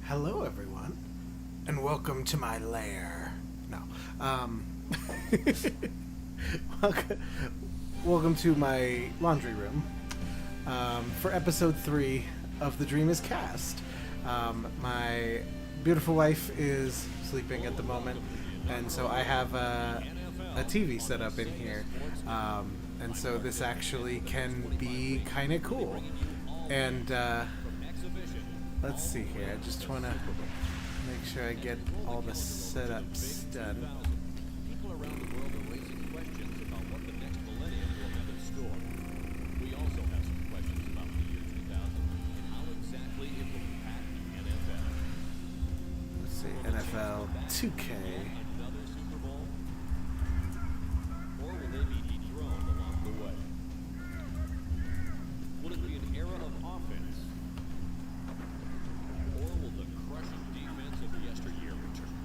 Hello, everyone, and welcome to my lair. No, welcome, welcome to my laundry room for episode 3 of the Dream is Cast. My beautiful wife is sleeping at the moment, and so I have a TV set up in here, and so this actually can be kind of cool. And let's see here. I just want to make sure I get all the setups done. People around the world are raising questions about what the next millennium will have in store. We also have some questions about the year 2000 and how exactly it will impact the NFL. Let's see, NFL 2K. Another Super Bowl? Or will they be dethroned along the way? Will it be an era of offense? Or will the crushing defense of yesteryear return?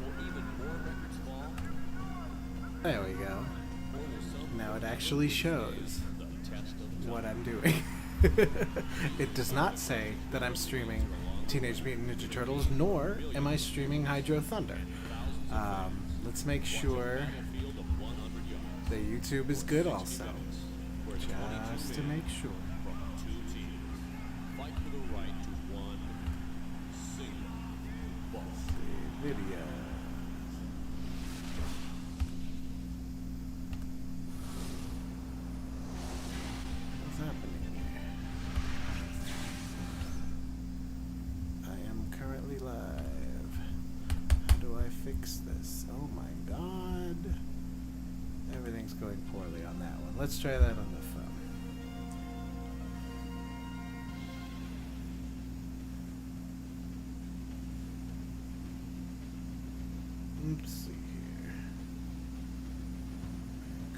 Will even more records fall? There we go. Or will some Now it actually shows the test of what I'm doing. It does not say that I'm streaming Teenage Mutant Ninja Turtles, nor am I streaming Hydro Thunder. Let's make sure field of 100 yards that YouTube is good also, where just to make sure. from two teams fight for the right to one single ball. Video. What's happening here? I am currently live. How do I fix this? Oh my god. Everything's going poorly on that one. Let's try that on the phone. Let's see here.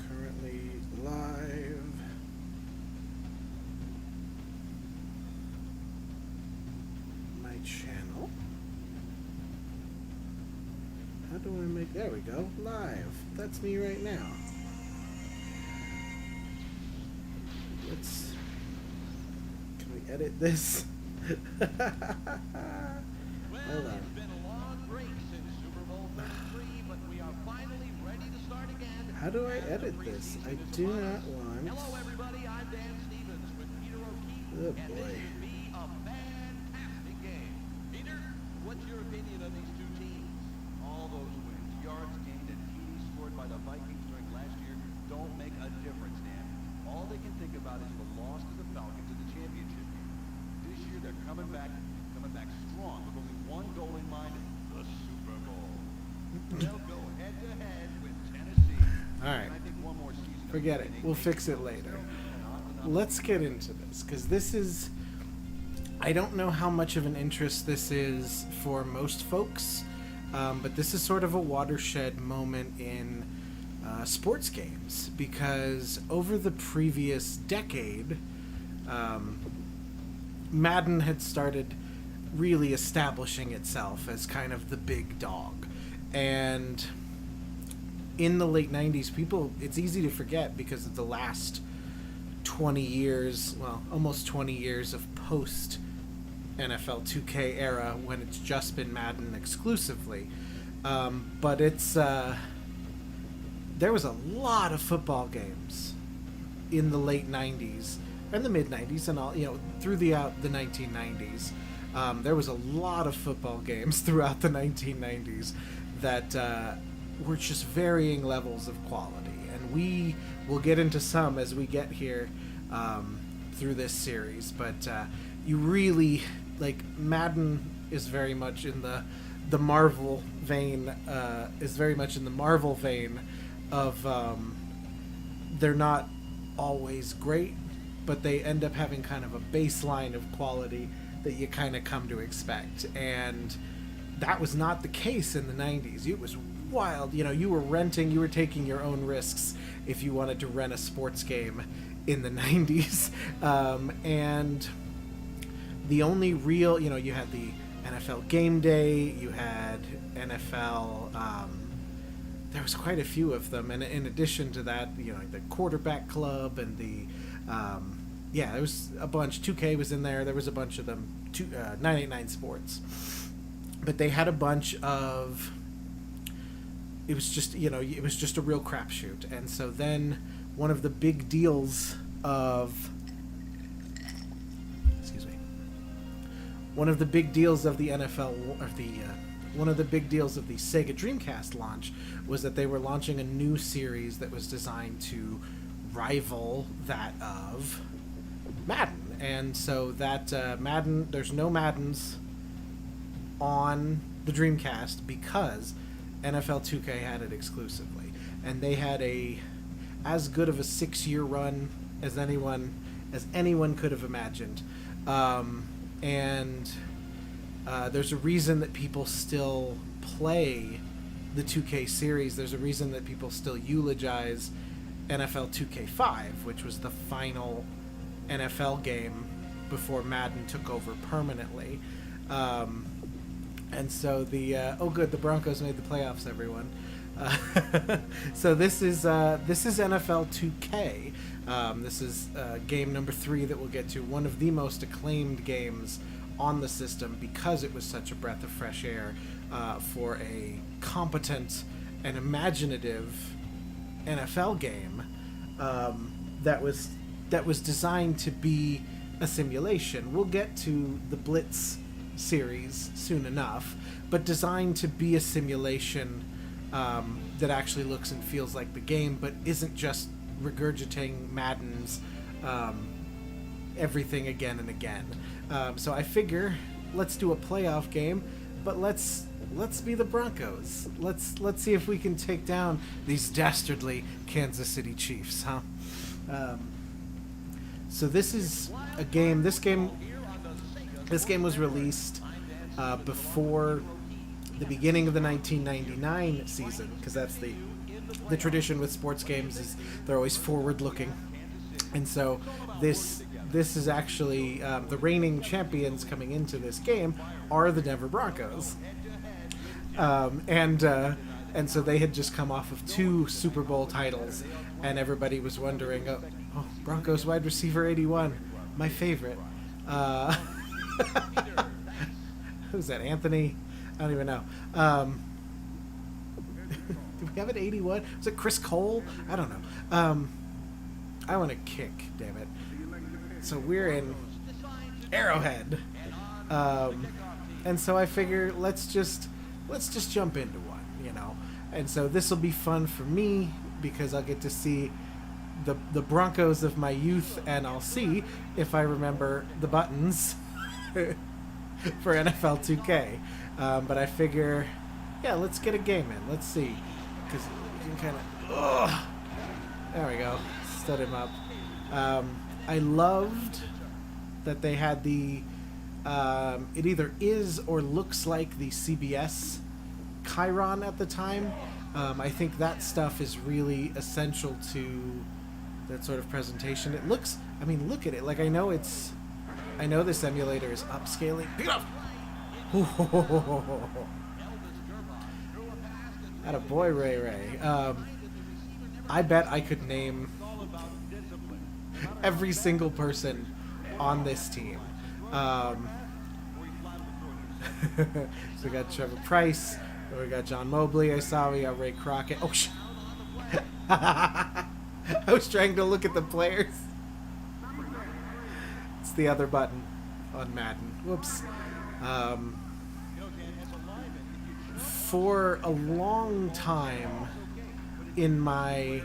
Currently live. My channel. How do I make... There we go. Live. That's me right now. Let's... Can we edit this? Hold on. It's been a long break since Super Bowl 33, but we are finally ready to start again. How do I edit this? I do not want... Hello, everybody. I'm Dan Stevens with Peter O'Keefe, Oh, and boy. this should be a fantastic game. Peter, what's your opinion of these two teams? All those wins, yards gained, and TDs scored by the Vikings during last year don't make a difference, Dan. All they can think about is the loss to the Falcons in the championship game. This year, they're coming back strong with only one goal in mind: the Super Bowl. They'll go head-to-head with Tennessee. All right. And I think one more season. Forget it. We'll fix it later. Let's get into this, because this is... I don't know how much of an interest this is for most folks, but this is sort of a watershed moment in sports games, because over the previous decade, Madden had started really establishing itself as kind of the big dog. And in the late 90s, it's easy to forget because of the last 20 years, well, almost 20 years of post NFL 2K era when it's just been Madden exclusively. But there was a lot of football games in the late 90s and the mid 90s and all, throughout the 1990s. There was a lot of football games throughout the 1990s that were just varying levels of quality. And we will get into some as we get here through this series. But you really, Madden is very much in the Marvel vein, of they're not always great, but they end up having kind of a baseline of quality that you kind of come to expect. And that was not the case in the 90s. It was wild. You were taking your own risks if you wanted to rent a sports game in the 90s. And the only real, you had the NFL Game Day, you had NFL, there was quite a few of them. And in addition to that, the quarterback club and the Yeah, there was a bunch. 2K was in there. There was a bunch of them. 989 Sports. But they had a bunch of... It was just, it was just a real crapshoot. And so then one of the big deals of... Excuse me. One of the big deals of the NFL... Or one of the big deals of the Sega Dreamcast launch was that they were launching a new series that was designed to rival that of Madden. And so that Madden, there's no Maddens on the Dreamcast because NFL 2K had it exclusively. And they had as good of a 6-year run as anyone could have imagined. There's a reason that people still play the 2K series. There's a reason that people still eulogize NFL 2K5, which was the final NFL game before Madden took over permanently. And so the Broncos made the playoffs, everyone. So this is NFL 2K. This is game number 3 that we'll get to. One of the most acclaimed games on the system because it was such a breath of fresh air for a competent and imaginative NFL game that was designed to be a simulation. We'll get to the Blitz series soon enough, but designed to be a simulation that actually looks and feels like the game, but isn't just regurgitating Madden's everything again and again. So I figure let's do a playoff game, but let's be the Broncos. Let's see if we can take down these dastardly Kansas City Chiefs, huh? So this is a game. This game was released before the beginning of the 1999 season, because that's the tradition with sports games is they're always forward-looking, and so this is actually the reigning champions coming into this game are the Denver Broncos, and so they had just come off of 2 Super Bowl titles, and everybody was wondering, oh Broncos wide receiver 81, my favorite. Who's that? Anthony? I don't even know. Do we have an 81? Was it Chris Cole? I don't know. I want to kick, damn it. So we're in Arrowhead. And so I figure let's just jump into one, And so this will be fun for me because I'll get to see the Broncos of my youth, and I'll see if I remember the buttons for NFL 2K. But I figure, let's get a game in. Let's see. Because you can kind of... There we go. Stood him up. I loved that they had the... it either is or looks like the CBS Chiron at the time. I think that stuff is really essential to that sort of presentation. It looks... I mean, look at it. Like, I know this emulator is upscaling. Pick it up! Atta boy, Ray. I bet I could name every single person on this team. So we got Trevor Price, we got John Mobley, we got Ray Crockett. Oh, shit. I was trying to look at the players. It's the other button on Madden. Whoops. For a long time in my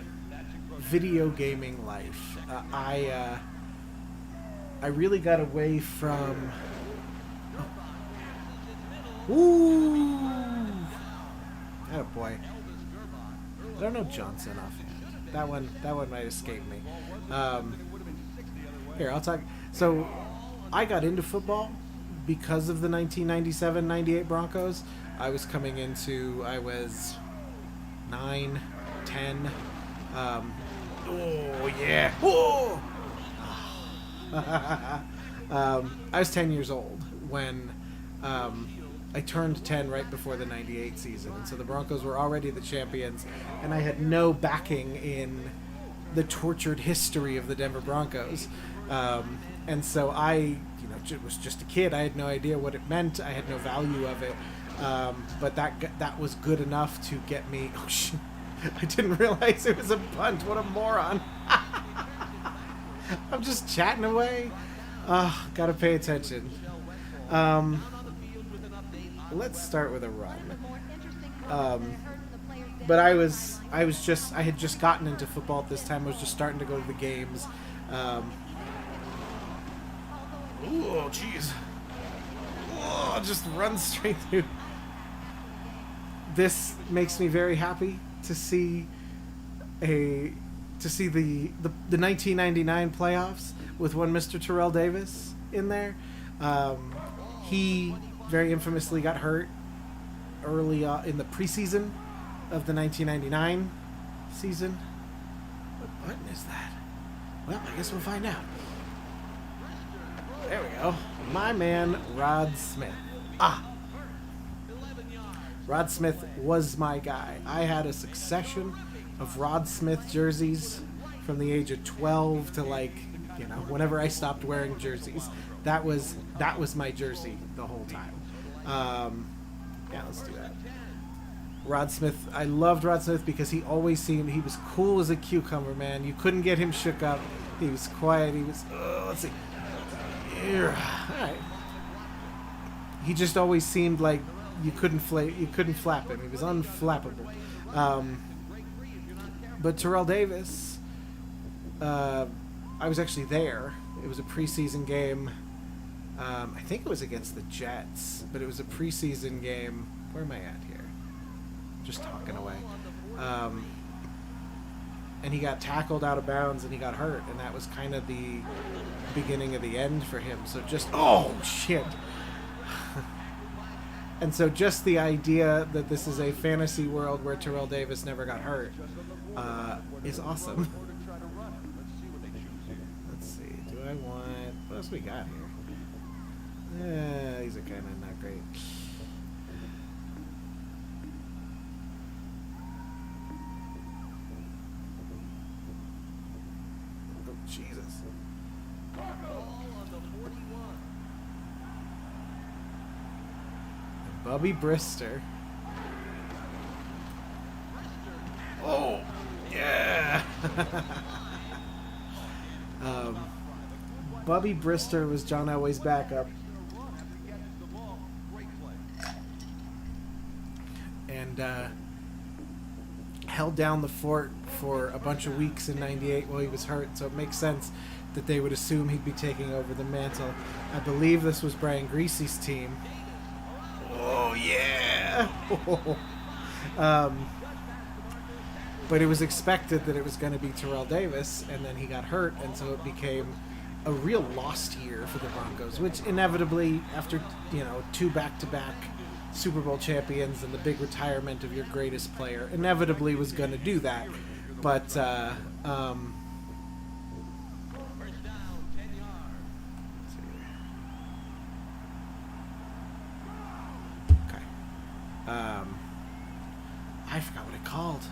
video gaming life, I really got away from... Ooh! Attaboy. I don't know Johnson offhand. That one might escape me. Here, I'll talk... So, I got into football because of the 1997-98 Broncos. I was 9, 10. Oh, yeah. Oh! I was 10 years old when I turned 10 right before the 98 season. And so the Broncos were already the champions, and I had no backing in the tortured history of the Denver Broncos. And so I, was just a kid. I had no idea what it meant. I had no value of it. But that was good enough to get me. Oh shit! I didn't realize it was a punt. What a moron! I'm just chatting away. Gotta pay attention. Let's start with a run. But I had just gotten into football at this time. I was just starting to go to the games. Oh, jeez. Oh, just run straight through. This makes me very happy to see the 1999 playoffs with one Mr. Terrell Davis in there. He very infamously got hurt early in the preseason of the 1999 season. What button is that? Well, I guess we'll find out. There we go. My man, Rod Smith. Rod Smith was my guy. I had a succession of Rod Smith jerseys from the age of 12 to whenever I stopped wearing jerseys. That was my jersey the whole time. Yeah, let's do that. Rod Smith, I loved Rod Smith because he always seemed, he was cool as a cucumber, man. You couldn't get him shook up. He was quiet. He was, let's see. Alright. He just always seemed like you couldn't flap him. He was unflappable. But Terrell Davis, I was actually there. It was a preseason game. I think it was against the Jets, but it was a preseason game. Where am I at here? Just talking away. And he got tackled out of bounds and he got hurt, and that was kind of the beginning of the end for him. So oh shit. And so just the idea that this is a fantasy world where Terrell Davis never got hurt is awesome. Let's see. Do I want... What else we got here? These are kind of not great. Oh, Jesus. Bubby Brister. Oh, yeah. Bubby Brister was John Elway's backup. And held down the fort for a bunch of weeks in '98 while he was hurt, so it makes sense that they would assume he'd be taking over the mantle. I believe this was Brian Greasy's team. Oh, yeah! But it was expected that it was going to be Terrell Davis, and then he got hurt, and so it became a real lost year for the Broncos, which inevitably, after, 2 back-to-back Super Bowl champions and the big retirement of your greatest player, inevitably was going to do that. But, okay. I forgot what it called.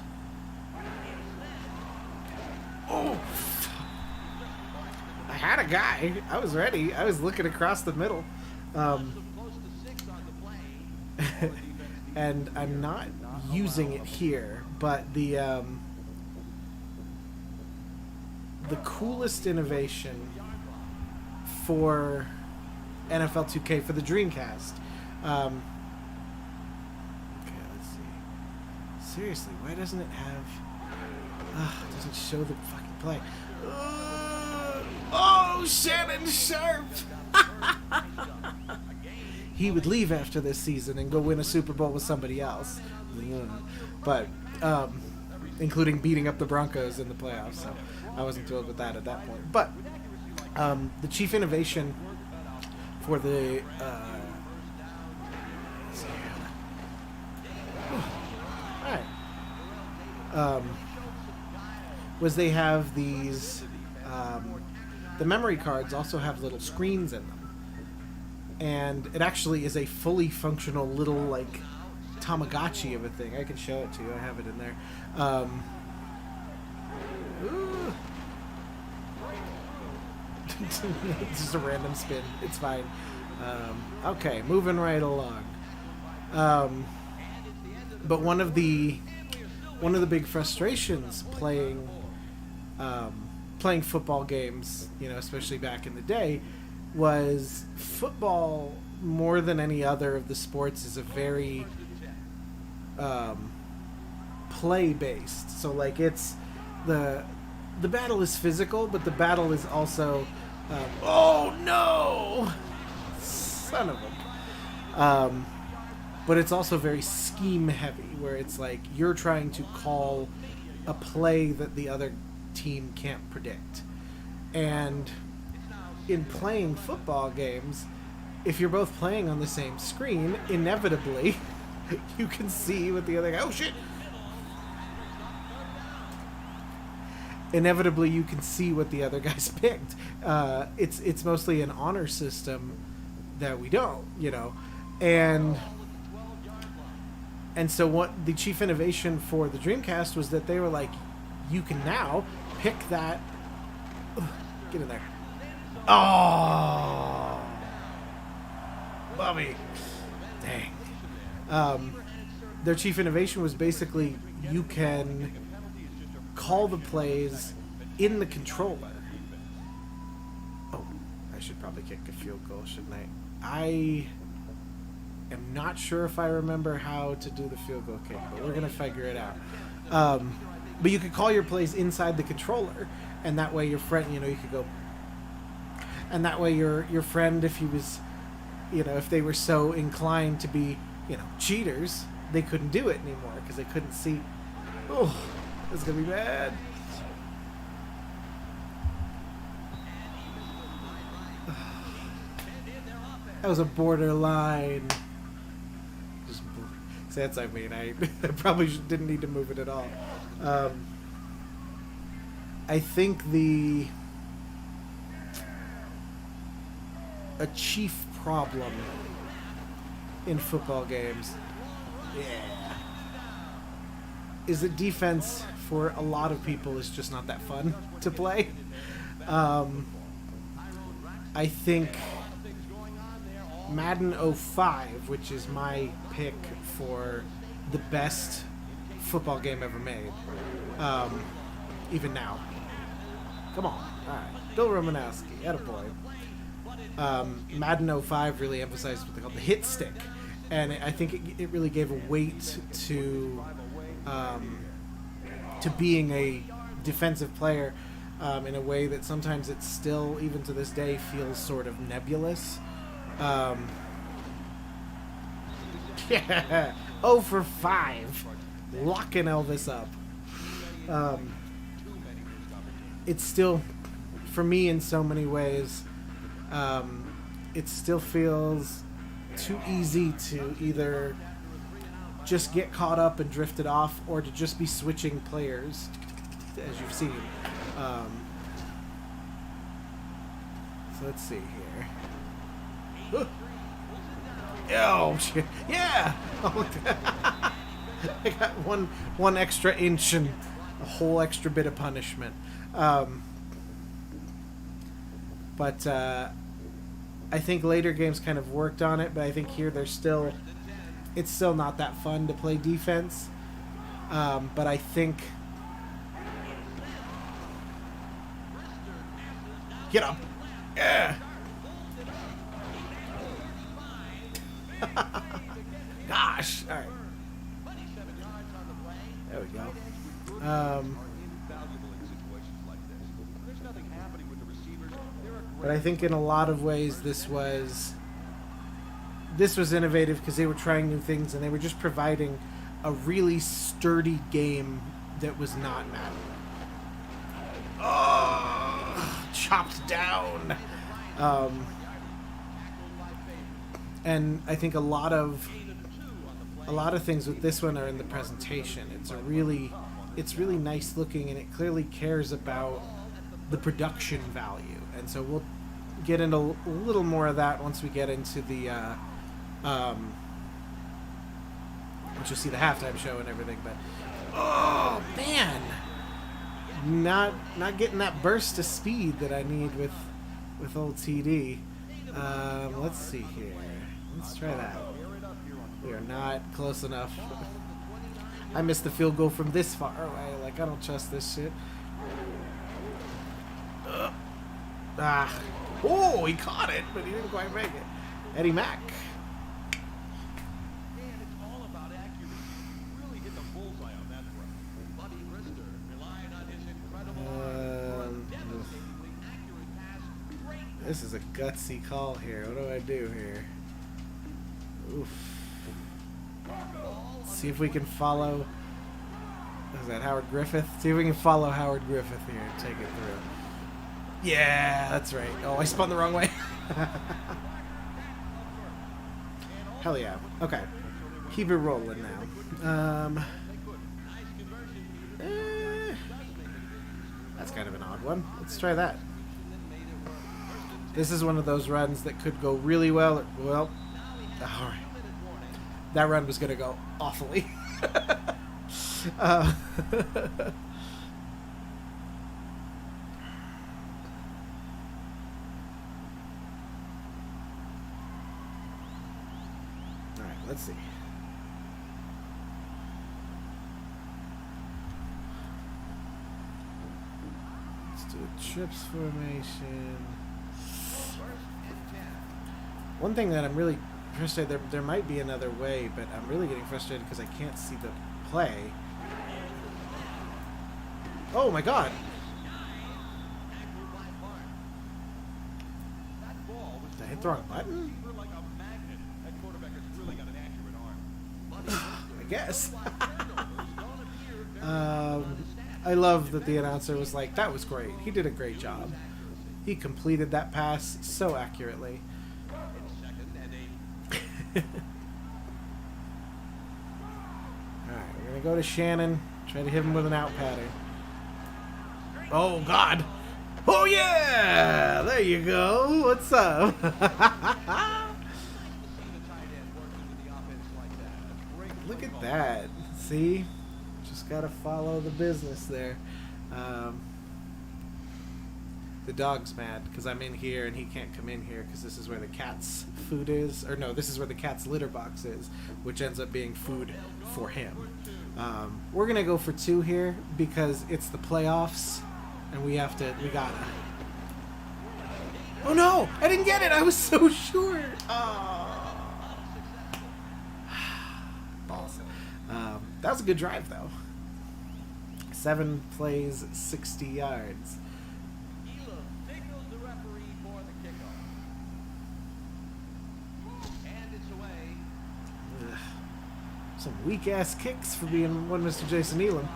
Oh, I had a guy. I was ready. I was looking across the middle. And I'm not using it here, but the coolest innovation for NFL 2K for the Dreamcast. Okay, let's see. Seriously, why doesn't it have... it doesn't show the fucking play. Oh, Shannon Sharp! He would leave after this season and go win a Super Bowl with somebody else. But, including beating up the Broncos in the playoffs, so I wasn't thrilled with that at that point. But, the chief innovation for the, alright. Was they have these, the memory cards also have little screens in them. And it actually is a fully functional little, like, Tamagotchi of a thing. I can show it to you. I have it in there. Just a random spin. It's fine. Okay, moving right along. But one of the big frustrations playing football games, especially back in the day, was football, more than any other of the sports, is a very play based. So like it's the battle is physical, but the battle is also oh no, son of a. But it's also very scheme heavy, where it's like you're trying to call a play that the other team can't predict. And in playing football games, if you're both playing on the same screen, inevitably you can see what the other guy... Oh, shit! Inevitably you can see what the other guy's picked. It's mostly an honor system that we don't, And so what the chief innovation for the Dreamcast was that they were like, you can now pick that... Ugh, get in there. Oh! Bobby. Dang. Their chief innovation was basically you can call the plays in the controller. Oh, I should probably kick a field goal, shouldn't I? I'm not sure if I remember how to do the field goal kick, but we're gonna figure it out. But you could call your plays inside the controller, and that way your friend, you could go, and that way your friend, if he was, if they were so inclined to be, cheaters, they couldn't do it anymore because they couldn't see. Oh, this is gonna be bad. That was a borderline. That's, I probably didn't need to move it at all. I think a chief problem in football games, is that defense for a lot of people is just not that fun to play. I think Madden 05, which is my pick for the best football game ever made, even now. Come on. All right. Bill Romanowski, attaboy. Madden 05 really emphasized what they call the hit stick, and I think it really gave a weight to being a defensive player in a way that sometimes it still, even to this day, feels sort of nebulous. Yeah, 0 for 5, locking Elvis up. It's still, for me, in so many ways, it still feels too easy to either just get caught up and drifted off, or to just be switching players, as you've seen. So let's see here. Oh, shit. Yeah! Oh, I got one extra inch and a whole extra bit of punishment. But I think later games kind of worked on it, but I think here it's still not that fun to play defense. But I think... Get up! Yeah! Gosh! Alright. There we go. But I think in a lot of ways this was innovative because they were trying new things and they were just providing a really sturdy game that was not Madden. Oh, chopped down. And I think a lot of things with this one are in the presentation. It's really nice looking, and it clearly cares about the production value. And so we'll get into a little more of that once we get into the once you see the halftime show and everything. But oh man, not getting that burst of speed that I need with with old TD. Let's see here. Let's try that. We are not close enough. I missed the field goal from this far away. Like, I don't trust this shit. Oh, he caught it, but he didn't quite make it. Eddie Mack. And it's all about accuracy. Really hit the bullseye on that throw. Buddy Brister relying on his incredible arm for a devastatingly accurate pass. Great. This is a gutsy call here. What do I do here? Oof. Let's see if we can follow. Is that Howard Griffith? See if we can follow Howard Griffith here and take it through. Yeah, that's right. Oh, I spun the wrong way. Hell yeah. Okay. Keep it rolling now. That's kind of an odd one. Let's try that. This is one of those runs that could go really well. Well, all right. That run was going to go awfully. Let's see. Let's do a trips formation. One thing that I'm really frustrated, there might be another way, but I'm really getting frustrated because I can't see the play. Oh my god! Did I hit the wrong button? I guess. I love that the announcer was like, that was great. He did a great job. He completed that pass so accurately. Alright, we're going to go to Shannon. Try to hit him with an out pattern. Oh, God. Oh, yeah! There you go. What's up? Look at that. See? Just gotta follow the business there. The dog's mad because I'm in here and he can't come in here because this is where the cat's food is. Or no, this is where the cat's litter box is, which ends up being food for him. We're gonna go for 2 here because it's the playoffs and we gotta. Oh no! I didn't get it! I was so sure! Oh. Balls. That was a good drive, though. 7 plays, 60 yards. Signals the referee for the kickoff. And it's away. Ugh. Some weak-ass kicks for being one Mr. Jason Elam.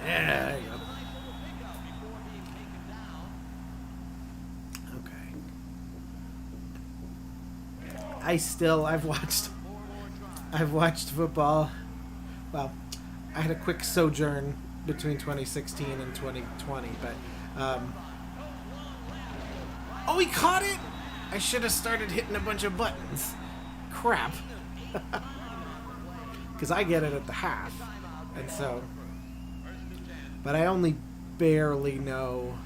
Yeah, there you go. Okay. I've watched football. Well, I had a quick sojourn between 2016 and 2020, but oh, he caught it! I should have started hitting a bunch of buttons. Crap. Because I get it at the half, and so. But I only barely know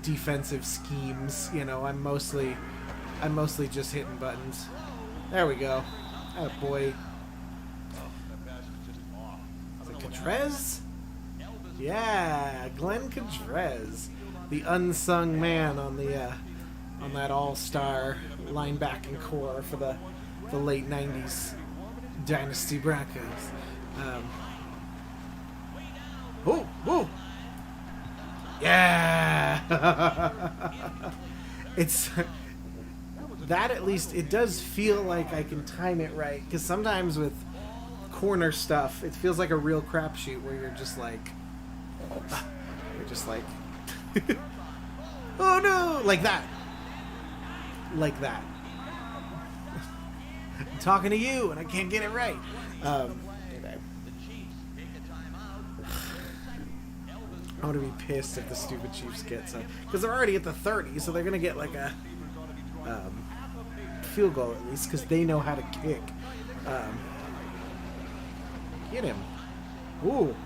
defensive schemes. You know, I'm mostly just hitting buttons. There we go. Oh boy. Is it Cadrez? Yeah, Glenn Cadrez, the unsung man on the on that all-star linebacking core for the late '90s Dynasty Broncos. Oh, yeah. It's. That at least, it does feel like I can time it right. Because sometimes with corner stuff, it feels like a real crapshoot where you're just like, oh no, like that. Like that. I'm talking to you and I can't get it right. Okay. I'm going to be pissed if the stupid Chiefs get some. Because they're already at the 30, so they're going to get like a field goal at least because they know how to kick. Get him. Ooh.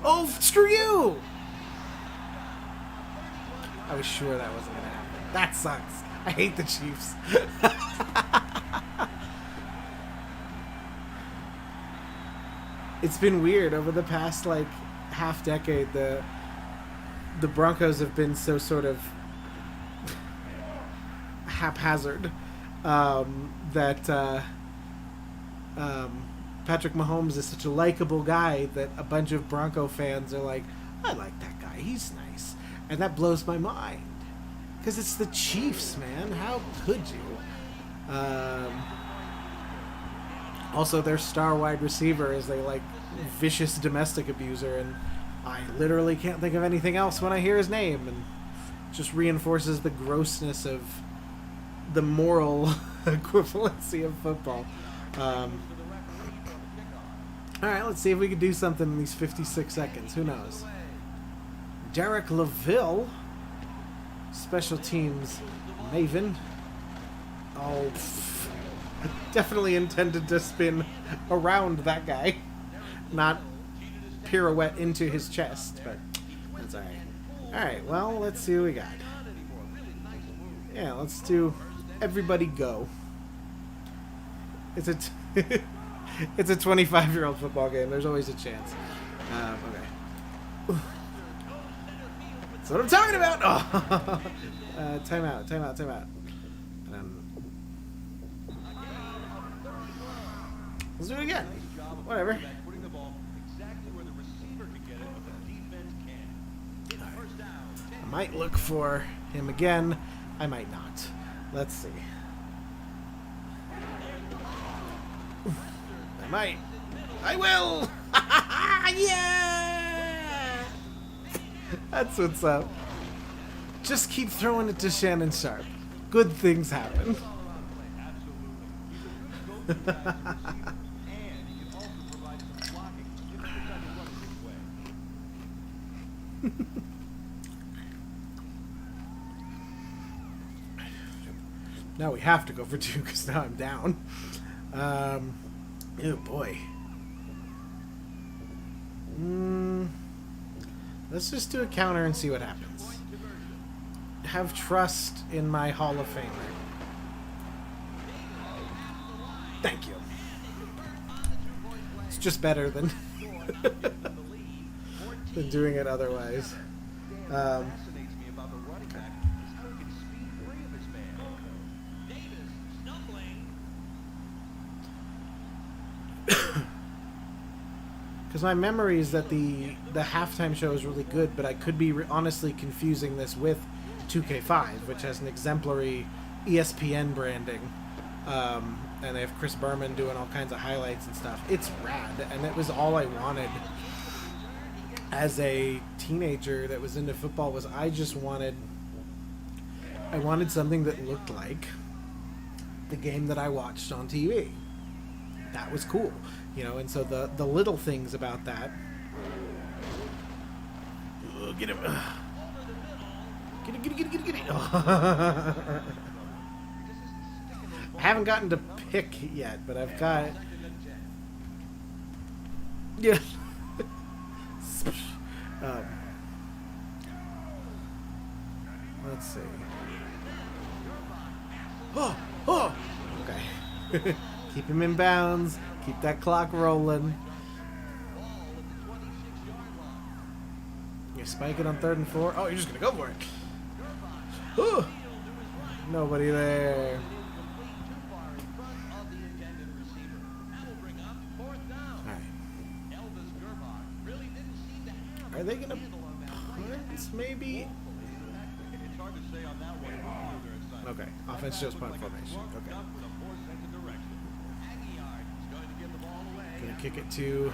Oh, screw you! I was sure that wasn't gonna happen. That sucks. I hate the Chiefs. It's been weird over the past like half decade. The Broncos have been so sort of haphazard that Patrick Mahomes is such a likable guy that a bunch of Bronco fans are like, I like that guy. He's nice. And that blows my mind. Because it's the Chiefs, man. How could you? Also, their star wide receiver is a like vicious domestic abuser, and I literally can't think of anything else when I hear his name, and just reinforces the grossness of the moral equivalency of football. All right, let's see if we can do something in these 56 seconds. Who knows? Derek LaVille, special teams maven. Oh, I definitely intended to spin around that guy, not pirouette into his chest, but that's all right. All right, well, let's see what we got. Yeah, let's do everybody go. It's a it's a 25-year-old football game. There's always a chance. Okay. That's what I'm talking about. Oh. Timeout. Let's do it again. Whatever. Putting the ball exactly where the receiver can get it, but the defense can't. It's first down. I might look for him again. I might not. Let's see. I might. I will! Yeah! That's what's up. Just keep throwing it to Shannon Sharp. Good things happen. And he can also provide some blocking if he decides to run it his way. Now we have to go for 2 because now I'm down. Oh boy. Let's just do a counter and see what happens. Have trust in my Hall of Famer. Thank you. It's just better than than doing it otherwise. Fascinates me about the running back is how he can speed free of his man. Davis stumbling. Because my memory is that the halftime show is really good, but I could be honestly confusing this with 2K5, which has an exemplary ESPN branding. And they have Chris Berman doing all kinds of highlights and stuff. It's rad, and it was all I wanted as a teenager that was into football. Was I wanted something that looked like the game that I watched on TV. That was cool, you know. And so the little things about that. Get him! Get it! Oh. I haven't gotten to pick yet, but I've got. Yeah. Let's see. Oh! Okay. Keep him in bounds. Keep that clock rolling. You spike it on 3rd and 4. Oh, you're just gonna go for it. Ooh. Nobody there. Are they gonna punt? Maybe. It's hard to say on that one. Okay, offense shows punt formation. Okay. Gonna kick it to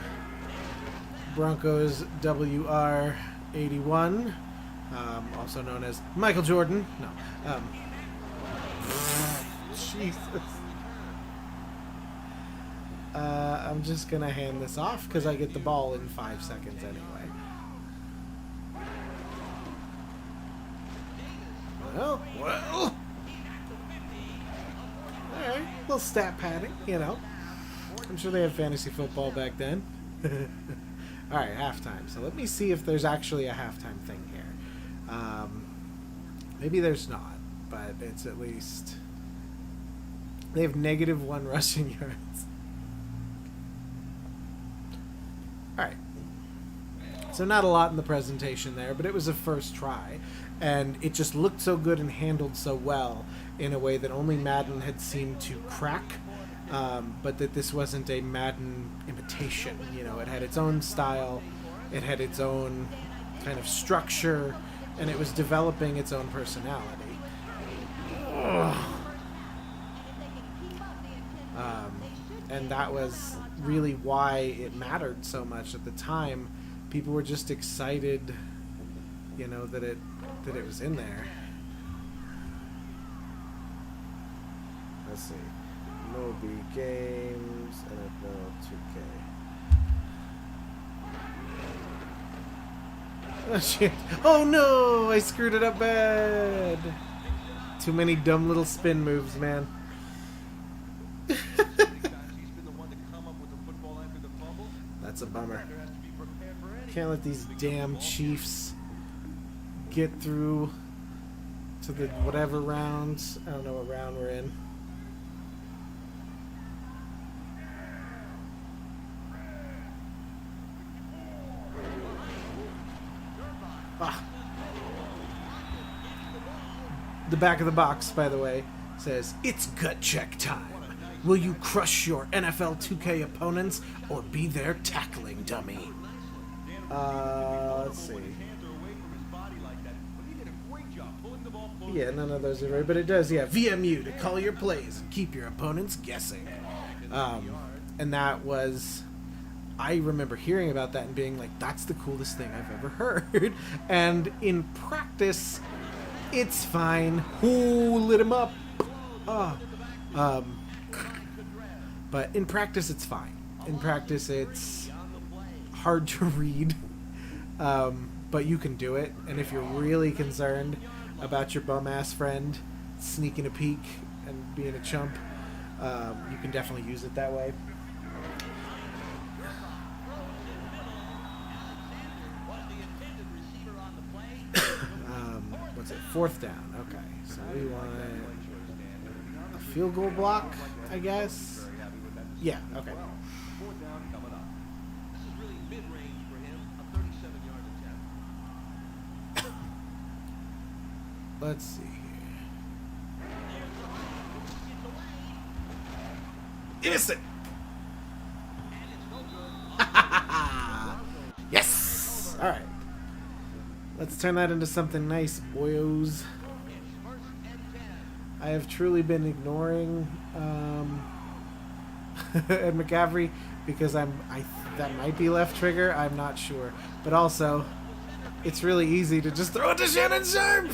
Broncos WR81, also known as Michael Jordan. No. Jesus. I'm just gonna hand this off because I get the ball in 5 seconds anyway. Well. Alright, little stat padding, you know. I'm sure they had fantasy football back then. Alright, halftime. So let me see if there's actually a halftime thing here. Maybe there's not, but it's at least... They have -1 rushing yards. Alright. So not a lot in the presentation there, but it was a first try. And it just looked so good and handled so well in a way that only Madden had seemed to crack. But that this wasn't a Madden imitation. You know, it had its own style. It had its own kind of structure. And it was developing its own personality. And that was really why it mattered so much at the time. People were just excited, you know, that it was in there. Let's see. Moby Games, NFL 2K. Oh shit. Oh no! I screwed it up bad! Too many dumb little spin moves, man. That's a bummer. Can't let these damn Chiefs get through to the whatever rounds. I don't know what round we're in. Ah. The back of the box, by the way, says, "It's gut check time. Will you crush your NFL 2K opponents or be their tackling dummy?" Let's see. Yeah, none of those are right, but it does, yeah. VMU to call your plays and keep your opponents guessing. And that was... I remember hearing about that and being like, that's the coolest thing I've ever heard. And in practice, it's fine. Ooh, lit him up. But in practice, it's fine. In practice, it's hard to read. But you can do it. And if you're really concerned about your bum-ass friend sneaking a peek and being a chump, you can definitely use it that way. What's it? 4th down. Okay. So we want a field goal block, I guess. Yeah, okay. 4th down coming up. This is really mid-range for him, a 37-yard attempt. Let's see here. Innocent! Yes! Alright. Let's turn that into something nice, boyos. I have truly been ignoring Ed McCaffrey because that might be left trigger. I'm not sure, but also it's really easy to just throw it to Shannon Sharp.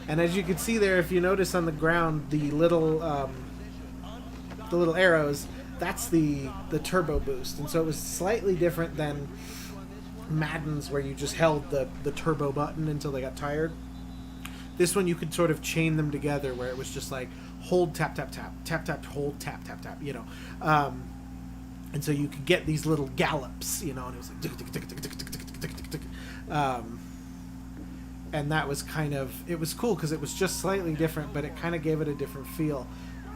And as you can see there, if you notice on the ground, the little arrows, that's the turbo boost, and so it was slightly different than Madden's where you just held the turbo button until they got tired. This one you could sort of chain them together where it was just like hold, tap, tap, tap, tap, tap, hold, tap, tap, tap, you know. And so you could get these little gallops, you know, and it was like tick, tick, tick, tick, tick, tick, tick, tick, tick, tick. And that was kind of, it was cool because it was just slightly different, but it kind of gave it a different feel.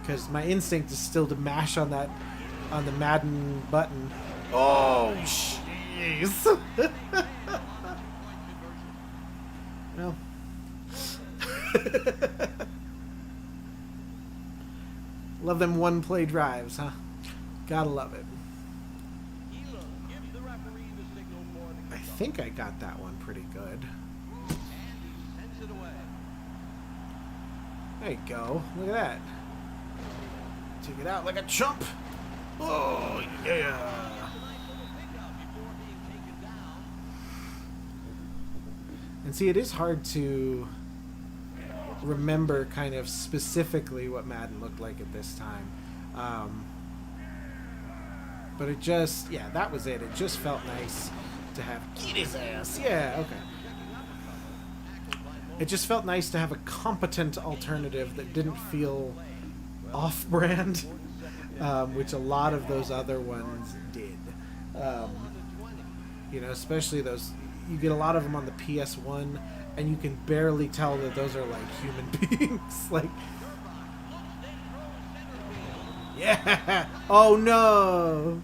Because my instinct is still to mash on the Madden button. Oh, jeez. Well. Love them one-play drives, huh? Gotta love it. I think I got that one pretty good. There you go. Look at that. Take it out like a chump. Oh, yeah. And see, it is hard to remember kind of specifically what Madden looked like at this time. But it just, yeah, that was it. It just felt nice to have, get his ass. Yeah, okay. It just felt nice to have a competent alternative that didn't feel off-brand, which a lot of those other ones did. You know, especially those. You get a lot of them on the PS1, and you can barely tell that those are like human beings. Like, yeah. Oh no.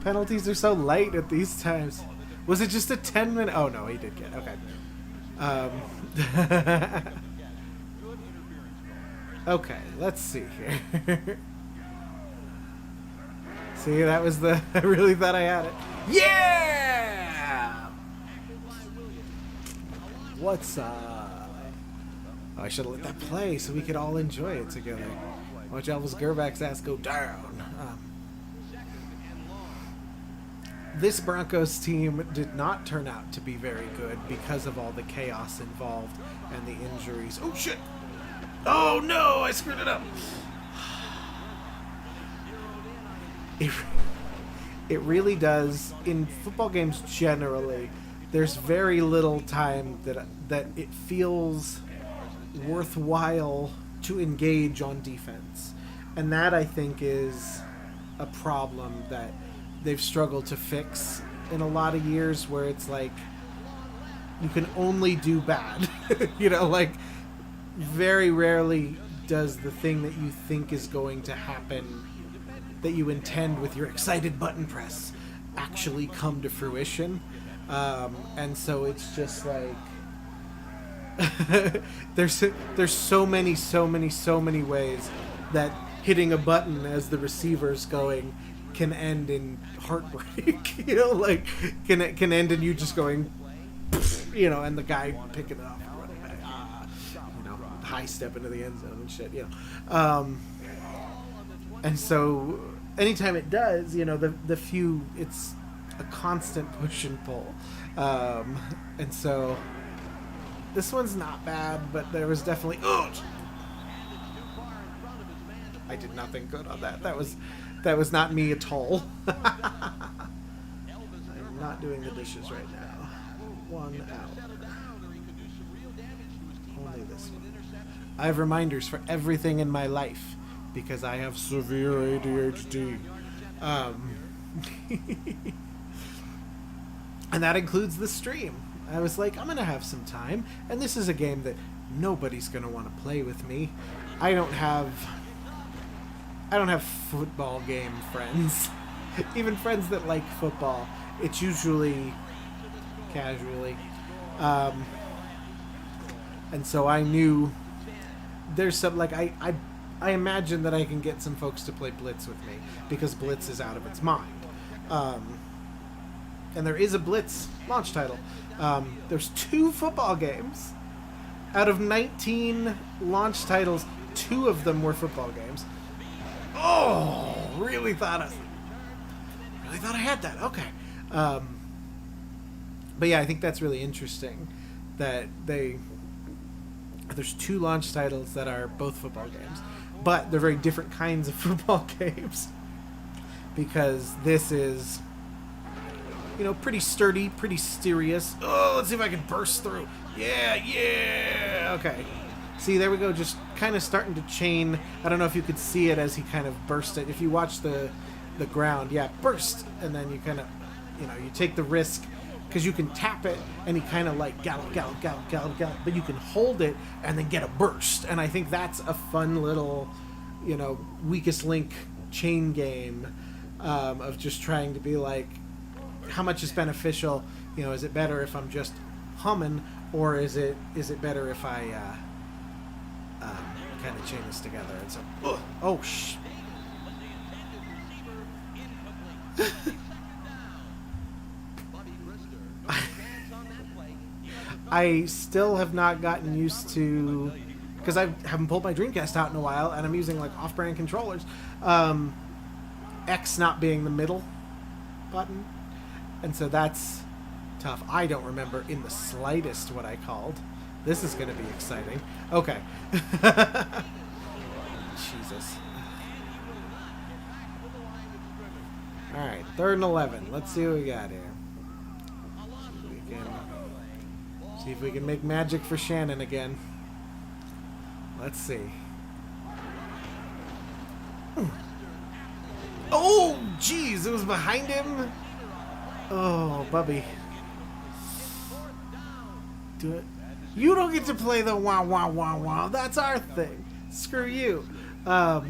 Penalties are so light at these times. Was it just a 10-minute? Oh no, he did get okay. Okay, let's see here. See, that was the. I really thought I had it. Yeah. What's up? Oh, I should have let that play so we could all enjoy it together. Watch Elvis Gerback's ass go down. This Broncos team did not turn out to be very good because of all the chaos involved and the injuries. Oh, shit! Oh, no! I screwed it up! It really does. In football games generally, there's very little time that it feels worthwhile to engage on defense. And that, I think, is a problem that they've struggled to fix in a lot of years, where it's like you can only do bad. You know, like very rarely does the thing that you think is going to happen, that you intend with your excited button press, actually come to fruition. And so it's just like there's so many ways that hitting a button as the receiver's going can end in heartbreak. You know, like can end in you just going, you know, and the guy picking it up and running back, you know, high step into the end zone and shit, you know. And so anytime it does, you know, the few, it's a constant push and pull. And so this one's not bad, but there was definitely, I did nothing good on that. That was not me at all. I'm not doing the dishes right now. One out. Only this one. I have reminders for everything in my life because I have severe ADHD. And that includes the stream. I was like, I'm going to have some time, and this is a game that nobody's going to want to play with me. I don't have football game friends. Even friends that like football. It's usually casually. And so I knew there's some, like, I imagine that I can get some folks to play Blitz with me because Blitz is out of its mind. And there is a Blitz launch title. There's 2 football games. Out of 19 launch titles, 2 of them were football games. Oh, really thought I had that. Okay. But yeah, I think that's really interesting that there's 2 launch titles that are both football games, but they're very different kinds of football games because this is, you know, pretty sturdy, pretty serious. Oh, let's see if I can burst through. Yeah. Okay. See, there we go, just kind of starting to chain. I don't know if you could see it as he kind of burst it. If you watch the ground, yeah, burst. And then you kind of, you know, you take the risk because you can tap it and he kind of like gallop. But you can hold it and then get a burst. And I think that's a fun little, you know, weakest link chain game of just trying to be like, how much is beneficial? You know, is it better if I'm just humming, or is it better if I kind of chain this together? And so, I still have not gotten used to, because I haven't pulled my Dreamcast out in a while, and I'm using like off-brand controllers. X not being the middle button, and so that's tough. I don't remember in the slightest what I called. This is going to be exciting. Okay. Jesus. All right, 3rd and 11. Let's see what we got here. See if we can make magic for Shannon again. Let's see. Oh, jeez, it was behind him. Oh, Bubby. Do it. You don't get to play the wow, wow, wow, wow. That's our thing. Screw you. I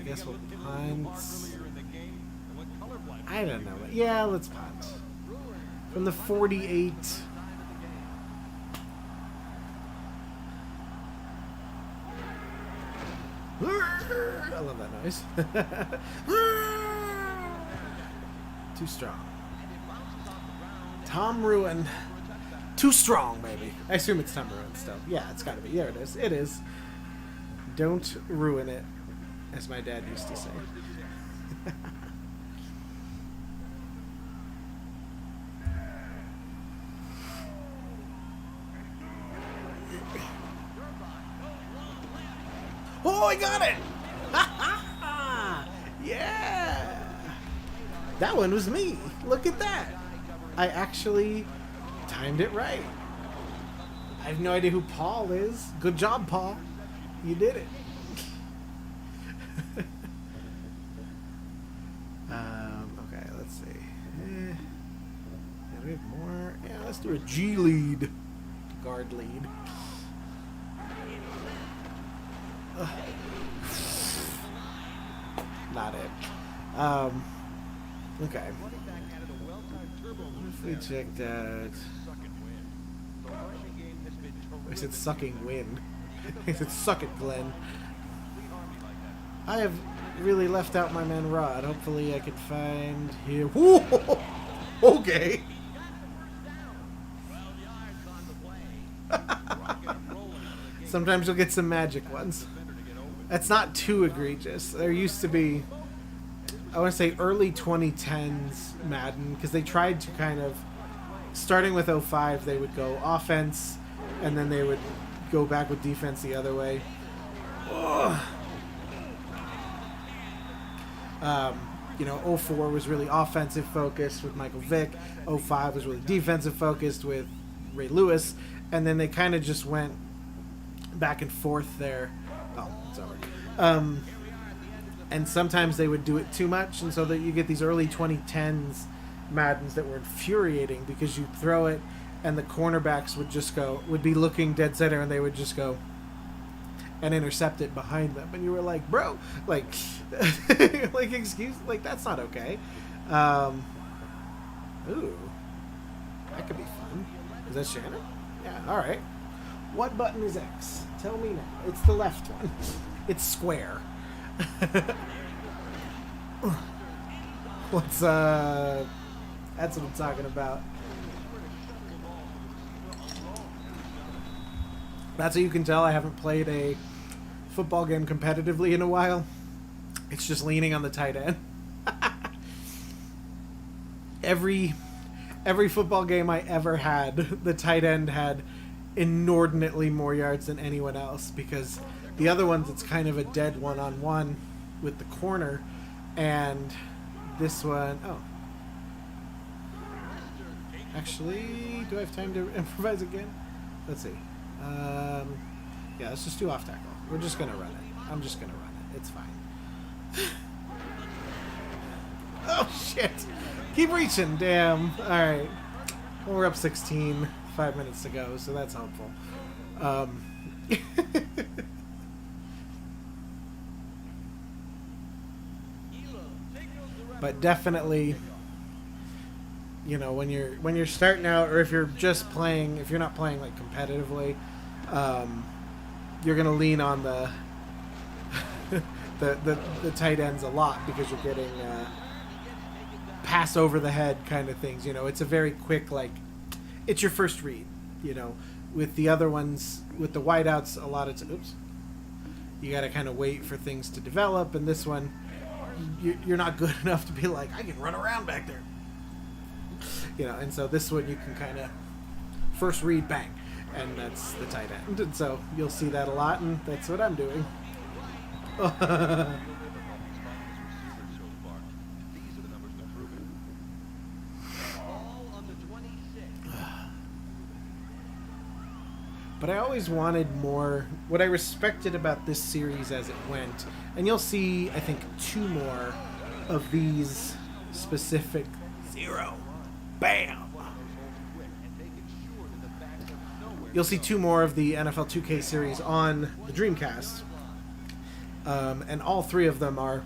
guess we'll punt. I don't know. Yeah, let's punt. From the 48. I love that noise. Too strong. Tom Ruin. Too strong, baby. I assume it's Tom Ruin still. Yeah, it's gotta be. There it is. It is. Don't ruin it, as my dad used to say. Oh, I got it! Yeah! That one was me. Look at that. I actually timed it right. I have no idea who Paul is. Good job, Paul. You did it. Okay, let's see. Yeah, do we have more? Yeah, let's do a G lead. Guard lead. Not it. Okay. What if we checked out... I said sucking wind. I said suck it, Glenn. I have really left out my man Rod. Hopefully I can find him. Whoa! Okay. Sometimes you'll get some magic ones. That's not too egregious. There used to be, I want to say early 2010s Madden, because they tried to kind of, starting with 05, they would go offense, and then they would go back with defense the other way. You know, 04 was really offensive focused with Michael Vick. 05 was really defensive focused with Ray Lewis, and then they kind of just went back and forth there. Oh, it's over. And sometimes they would do it too much, and so that you get these early 2010s Maddens that were infuriating because you throw it and the cornerbacks would be looking dead center, and they would just go and intercept it behind them, and you were like, bro, like, like, excuse, like, that's not okay. Ooh, that could be fun. Is that Shannon? Yeah, all right. What button is X? Tell me now. It's the left one. It's square. What's that's what I'm talking about. That's how you can tell I haven't played a football game competitively in a while. It's just leaning on the tight end. Every football game I ever had, the tight end had inordinately more yards than anyone else, because the other ones, it's kind of a dead one-on-one with the corner, and this one, oh. Actually, do I have time to improvise again? Let's see. Yeah, let's just do off tackle. We're just going to run it. I'm just going to run it. It's fine. Oh, shit. Keep reaching. Damn. All right. Well, we're up 16. 5 minutes to go, so that's helpful. But definitely, you know, when you're starting out, or if you're just playing, if you're not playing like competitively, you're gonna lean on the the tight ends a lot, because you're getting pass over the head kind of things. You know, it's a very quick, like, it's your first read. You know, with the other ones, with the wideouts, a lot of oops, you got to kind of wait for things to develop, and this one, you're not good enough to be like, I can run around back there. You know, and so this one you can kind of first read, bang, and that's the tight end. And so you'll see that a lot, and that's what I'm doing. but I always wanted more. What I respected about this series as it went, and you'll see, I think, 2 more of these specific 0. Bam! You'll see 2 more of the NFL 2K series on the Dreamcast. And all 3 of them are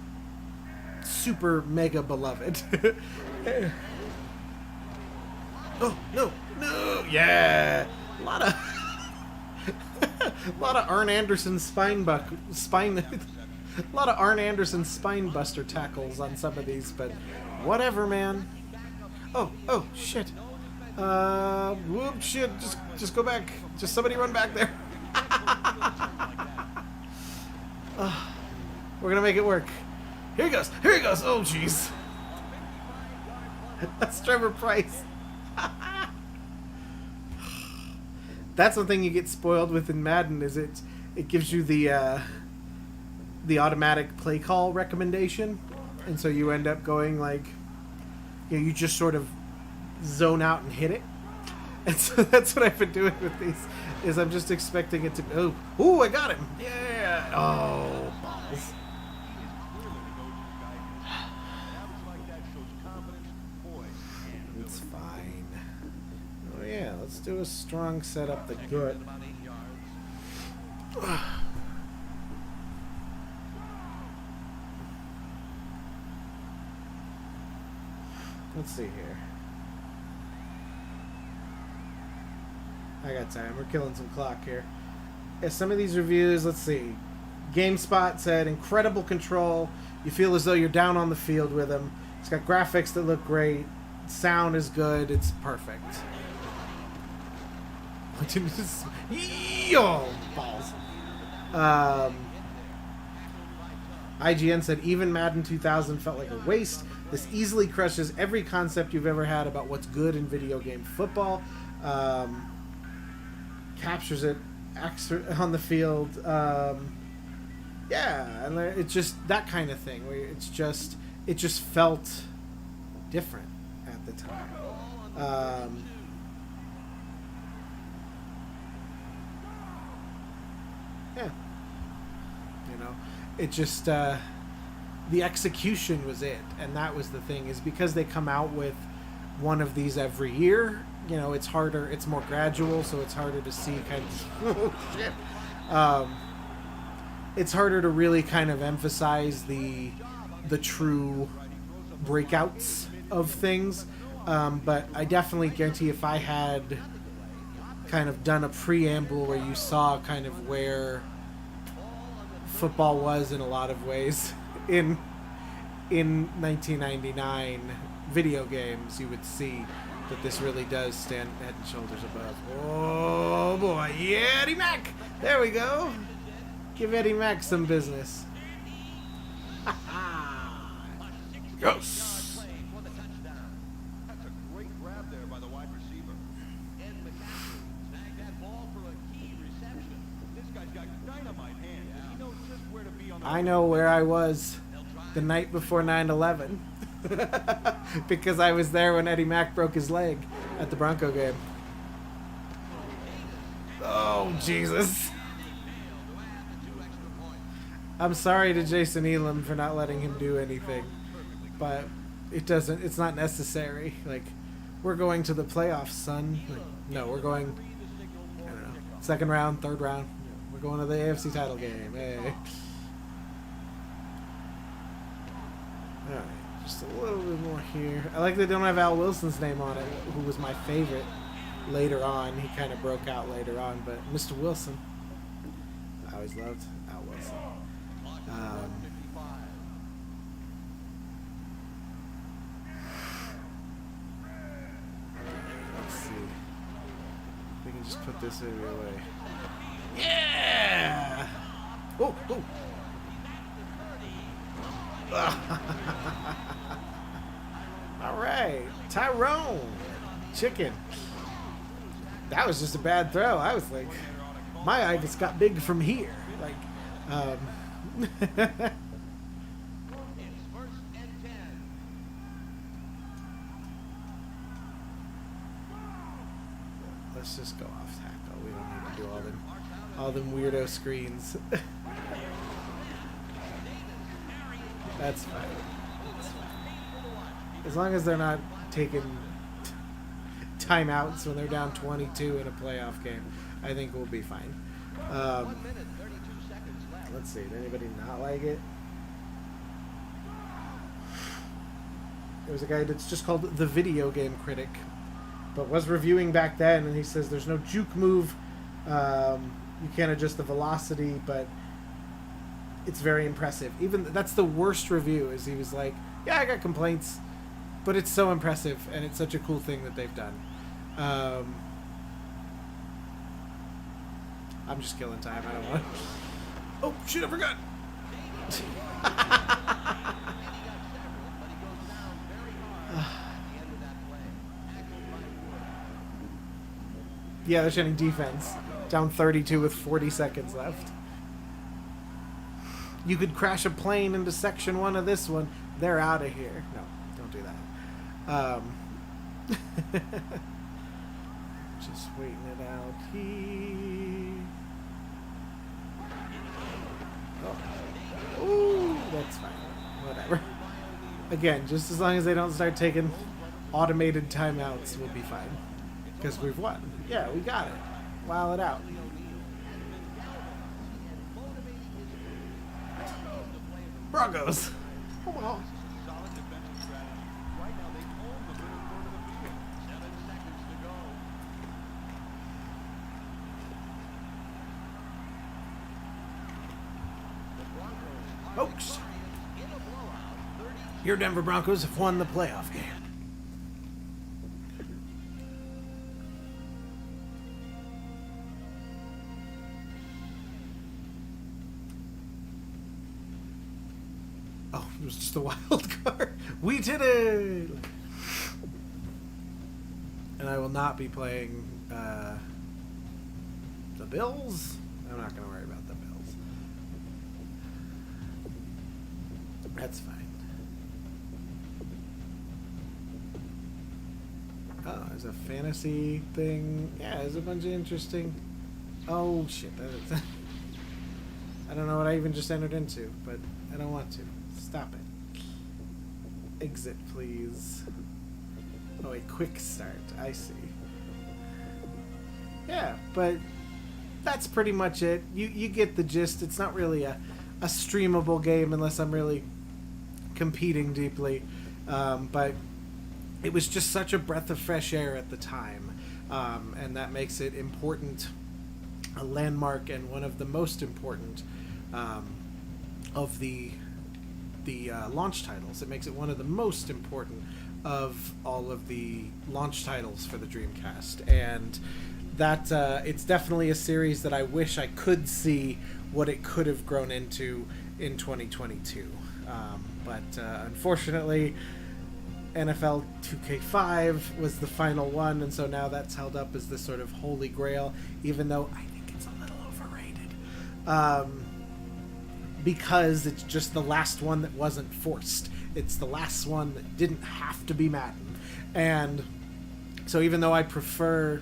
super mega beloved. Oh, no! Yeah! A lot of Arn Anderson a lot of Arn Anderson spine buster tackles on some of these, but whatever, man. Oh, shit. Whoop, shit. Just go back. Just somebody run back there. We're gonna make it work. Here he goes. Oh, jeez. That's Trevor Price. That's the thing you get spoiled with in Madden, is it gives you the automatic play call recommendation, and so you end up going like, you just sort of zone out and hit it. And so that's what I've been doing with these, is I'm just expecting it to I got him. Yeah. Oh, balls. It's fine. Oh yeah, let's do a strong setup the gut. Let's see here. I got time. We're killing some clock here. Yeah, some of these reviews, let's see. GameSpot said, incredible control. You feel as though you're down on the field with him. It's got graphics that look great. Sound is good. It's perfect. Yo, balls. IGN said, even Madden 2000 felt like a waste. This easily crushes every concept you've ever had about what's good in video game football. Captures it on the field. Yeah, and it's just that kind of thing where it just felt different at the time. Yeah, it just the execution was it, and that was the thing, is because they come out with one of these every year. It's harder. It's more gradual, so it's harder to see kind of. Oh, shit. It's harder to really kind of emphasize the true breakouts of things. But I definitely guarantee, if I had kind of done a preamble where you saw kind of where football was in a lot of ways in 1999 video games, you would see that this really does stand head and shoulders above. Oh boy, yeah, Eddie Mack! There we go. Give Eddie Mack some business. Yes. That's a great grab there by the wide receiver. Ed McCaffrey snagged that ball for a key reception. This guy's got dynamite hands. He knows just where to be on the I know where I was the night before 9/11. Because I was there when Eddie Mack broke his leg at the Bronco game. Oh, Jesus. I'm sorry to Jason Elam for not letting him do anything, but it's not necessary. Like, we're going to the playoffs, son. Like, no, we're going, I don't know, second round, third round. We're going to the AFC title game. Hey. All right. Just a little bit more here. I like they don't have Al Wilson's name on it, who was my favorite later on. He kind of broke out later on, but Mr. Wilson. I always loved Al Wilson. Let's see. We can just put this away. Yeah! Oh, oh! All right, Tyrone Chicken. That was just a bad throw. I was like, my eye just got big from here. Like, let's just go off tackle. We don't need to do all All them weirdo screens. That's fine. That's fine. As long as they're not taking timeouts when they're down 22 in a playoff game, I think we'll be fine. 1 minute, 32 seconds left. Let's see. Did anybody not like it? There's a guy that's just called the Video Game Critic, but was reviewing back then, and he says there's no juke move. You can't adjust the velocity, but it's very impressive. Even that's the worst review. Is he was like, yeah, I got complaints, but it's so impressive, and it's such a cool thing that they've done. I'm just killing time. I don't want. Oh shit! I forgot. Yeah, they're showing defense. Down 32 with 40 seconds left. You could crash a plane into section 1 of this one. They're out of here. No, don't do that. Just waiting it out here. Oh. Ooh, that's fine. Whatever. Again, just as long as they don't start taking automated timeouts, we'll be fine. Because we've won. Yeah, we got it. Wow it out. Broncos. Come on. Solid defensive strategy. Right now they own the middle third of the field. 7 seconds to go. The Broncos Folks, in a blowout. 30. your Denver Broncos have won the playoff game. Oh, it was just a wild card. We did it! And I will not be playing the Bills. I'm not going to worry about the Bills. That's fine. Oh, there's a fantasy thing. Yeah, there's a bunch of interesting... Oh, shit. That is... I don't know what I even just entered into, but I don't want to. Stop it. Exit, please. Oh, a quick start. I see. Yeah, but that's pretty much it. You get the gist. It's not really a streamable game unless I'm really competing deeply. But it was just such a breath of fresh air at the time. And that makes it important, a landmark, and one of the most important of the launch titles. It makes it one of the most important of all of the launch titles for the Dreamcast, and that it's definitely a series that I wish I could see what it could have grown into in 2022. But unfortunately, NFL 2K5 was the final one, and so now that's held up as this sort of holy grail, even though I think it's a little overrated. Because it's just the last one that wasn't forced. It's the last one that didn't have to be Madden. And so even though I prefer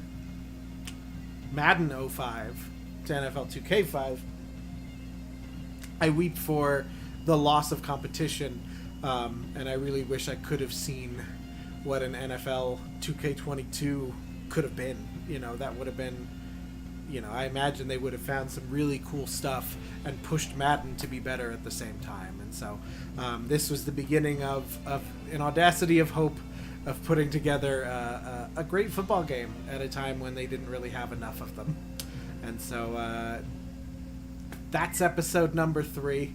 Madden 05 to NFL 2K5, I weep for the loss of competition, and I really wish I could have seen what an NFL 2K22 could have been. You know, that would have been... You know, I imagine they would have found some really cool stuff and pushed Madden to be better at the same time. And so this was the beginning of an audacity of hope of putting together a great football game at a time when they didn't really have enough of them. And so that's episode number 3.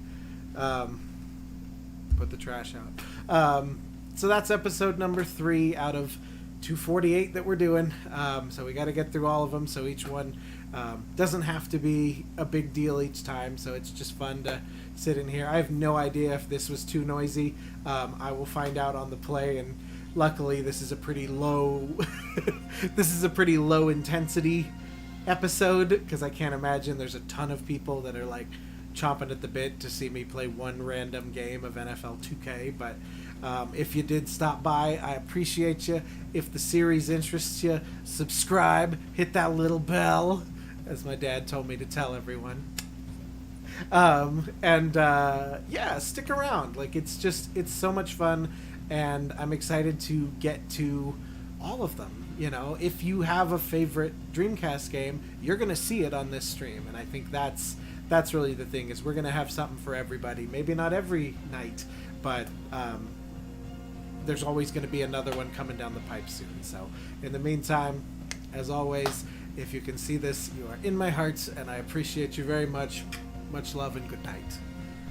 Put the trash out. So that's episode number 3 out of 248 that we're doing. So we got to get through all of them. So each one doesn't have to be a big deal each time. So it's just fun to sit in here. I have no idea if this was too noisy. I will find out on the play. And luckily, this is a pretty low. This is a pretty low intensity episode, because I can't imagine there's a ton of people that are like chomping at the bit to see me play one random game of NFL 2K. But if you did stop by, I appreciate you. If the series interests you, subscribe, hit that little bell, as my dad told me to tell everyone. Yeah, stick around. Like, it's so much fun, and I'm excited to get to all of them. You know, if you have a favorite Dreamcast game, you're gonna see it on this stream, and I think that's really the thing, is we're gonna have something for everybody. Maybe not every night, but there's always gonna be another one coming down the pipe soon. So in the meantime, as always, if you can see this, you are in my heart, and I appreciate you very much. Much love and good night.